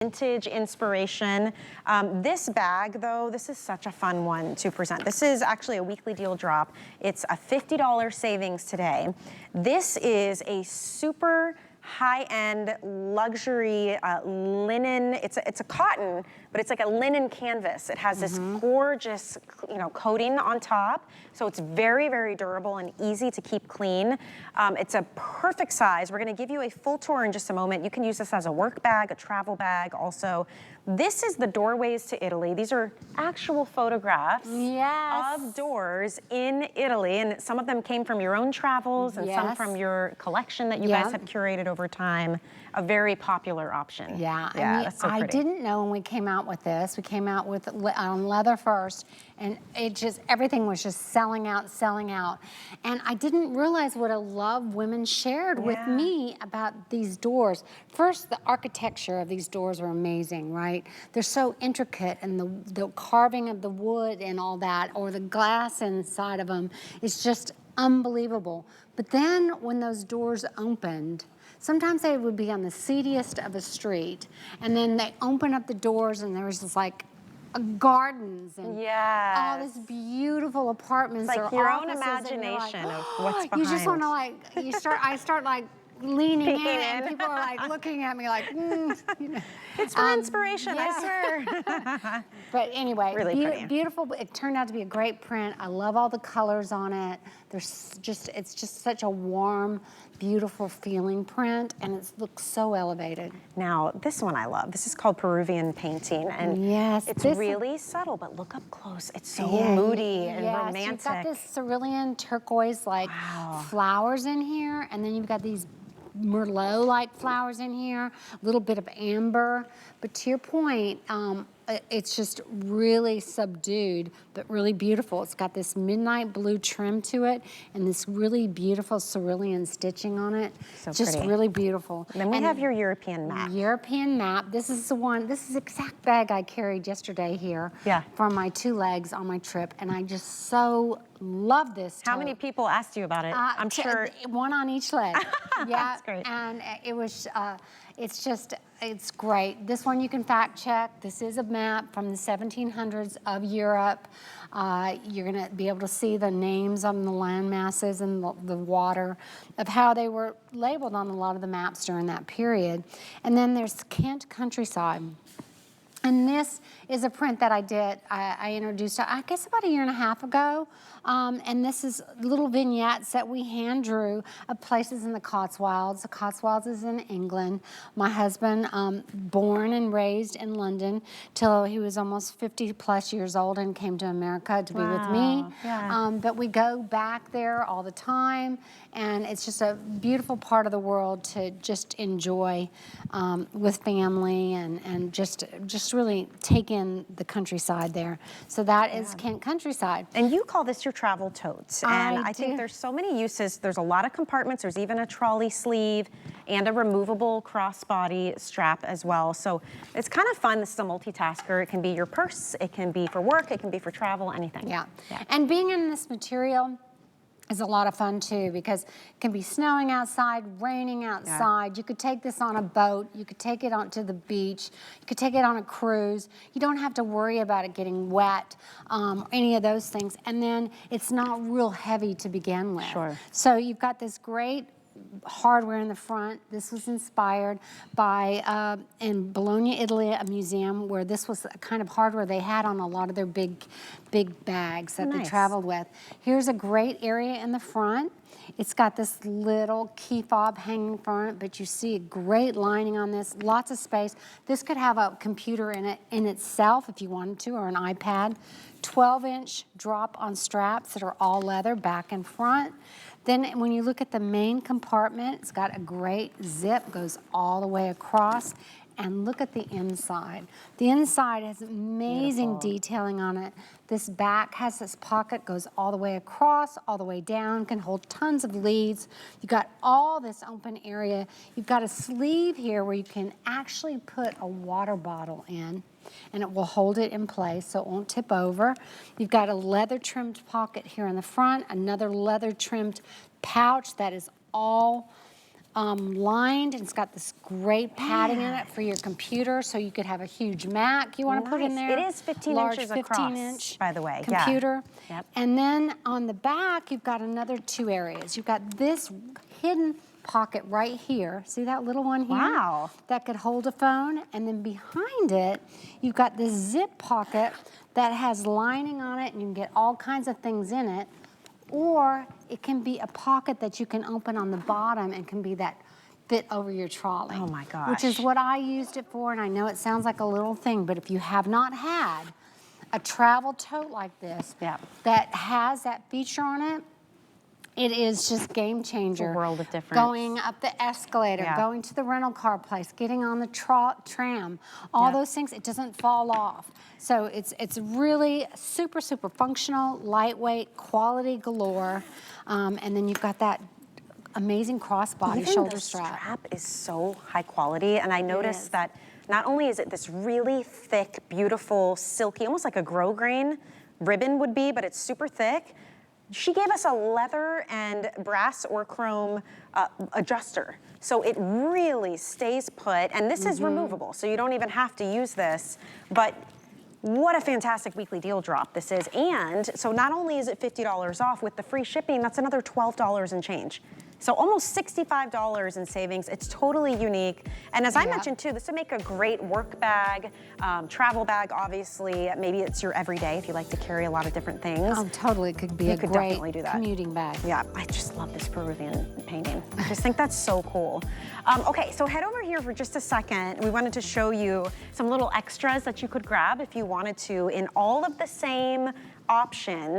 Vintage inspiration. This bag, though, this is such a fun one to present. This is actually a weekly deal drop. It's a $50 savings today. This is a super high-end luxury linen. It's a cotton, but it's like a linen canvas. It has this gorgeous, coating on top, so it's very, very durable and easy to keep clean. It's a perfect size. We're going to give you a full tour in just a moment. You can use this as a work bag, a travel bag, also. This is the doorways to Italy. These are actual photographs of doors in Italy, and some of them came from your own travels and some from your collection that you guys have curated over time. A very popular option. Yeah, that's so pretty. I didn't know when we came out with this. We came out with on leather first, and everything was just selling out. And I didn't realize what a love women shared with me about these doors. First, the architecture of these doors are amazing, right? They're so intricate, and the carving of the wood and all that, or the glass inside of them, is just unbelievable. But then when those doors opened, sometimes they would be on the seediest of a street, and then they open up the doors and there was just like gardens and all this beautiful apartments. It's like your own imagination of what's behind. You just want to I start like leaning in, and people are like looking at me like, It's for inspiration, yes, sir. But anyway, really beautiful. It turned out to be a great print. I love all the colors on it. It's just such a warm, beautiful feeling print, and it looks so elevated. Now, this one I love. This is called Peruvian Painting, and it's really subtle, but look up close. It's so moody and romantic. You've got this cerulean turquoise like flowers in here, and then you've got these Merlot-like flowers in here, a little bit of amber. But to your point, it's just really subdued, but really beautiful. It's got this midnight blue trim to it, and this really beautiful cerulean stitching on it. So just pretty. really beautiful. Then we have your European map. European map. This is the exact bag I carried yesterday here for my 2 legs on my trip, and I just so love this. How many people asked you about it? I'm sure. One on each leg. That's great. And it was, it's great. This one you can fact check. This is a map from the 1700s of Europe. You're gonna be able to see the names on the land masses and the water of how they were labeled on a lot of the maps during that period. And then there's Kent countryside. And this is a print that I introduced, I guess about 1.5 years ago. And this is little vignettes that we hand drew of places in the Cotswolds. The Cotswolds is in England. My husband, born and raised in London till he was almost 50+ years old and came to America to be with me. But we go back there all the time, and it's just a beautiful part of the world to just enjoy with family and just really take in the countryside there. So that is Kent countryside. And you call this your travel tote. And I think there's so many uses. There's a lot of compartments. There's even a trolley sleeve and a removable crossbody strap as well. So it's kind of fun. This is a multitasker. It can be your purse. It can be for work. It can be for travel, anything. And being in this material is a lot of fun too, because it can be snowing outside, raining outside. You could take this on a boat. You could take it onto the beach. You could take it on a cruise. You don't have to worry about it getting wet, any of those things. And then it's not real heavy to begin with. So you've got this great hardware in the front. This was inspired by, in Bologna, Italy, a museum where this was the kind of hardware they had on a lot of their big bags that they traveled with. Here's a great area in the front. It's got this little key fob hanging front, but you see a great lining on this, lots of space. This could have a computer in it in itself if you wanted to, or an iPad. 12-inch drop-on straps that are all leather back and front. Then when you look at the main compartment, it's got a great zip, goes all the way across. And look at the inside. The inside has amazing detailing on it. This back has this pocket, goes all the way across, all the way down, can hold tons of leads. You've got all this open area. You've got a sleeve here where you can actually put a water bottle in, and it will hold it in place so it won't tip over. You've got a leather trimmed pocket here in the front, another leather trimmed pouch that is all lined, and it's got this great padding in it for your computer, so you could have a huge Mac you want to put in there. It is 15 large inches 15 across, inch by the way. computer. Yeah. Yep. And then on the back, you've got another 2 areas. You've got this hidden pocket right here. See that little one here? Wow. That could hold a phone. And then behind it, you've got this zip pocket that has lining on it, and you can get all kinds of things in it. Or it can be a pocket that you can open on the bottom and can be that fit over your trolley. Oh my gosh. Which is what I used it for, and I know it sounds like a little thing, but if you have not had a travel tote like this that has that feature on it, it is just game changer. It's a world of difference. Going up the escalator, going to the rental car place, getting on the tram, all those things, it doesn't fall off. So it's really super, super functional, lightweight, quality galore. And then you've got that amazing crossbody shoulder strap. The strap is so high quality, and I noticed that not only is it this really thick, beautiful, silky, almost like a grosgrain ribbon would be, but it's super thick. She gave us a leather and brass or chrome adjuster. So it really stays put, and this is removable, so you don't even have to use this. But what a fantastic weekly deal drop this is. And so not only is it $50 off, with the free shipping, that's another $12 and change. So almost $65 in savings. It's totally unique. And as I mentioned too, this would make a great work bag, travel bag, obviously. Maybe it's your everyday if you like to carry a lot of different things. Oh, totally. It could be a great definitely do that. Commuting bag. Yeah, I just love this Peruvian painting. I just think that's so cool. Okay, so head over here for just a second. We wanted to show you some little extras that you could grab if you wanted to in all of the same options.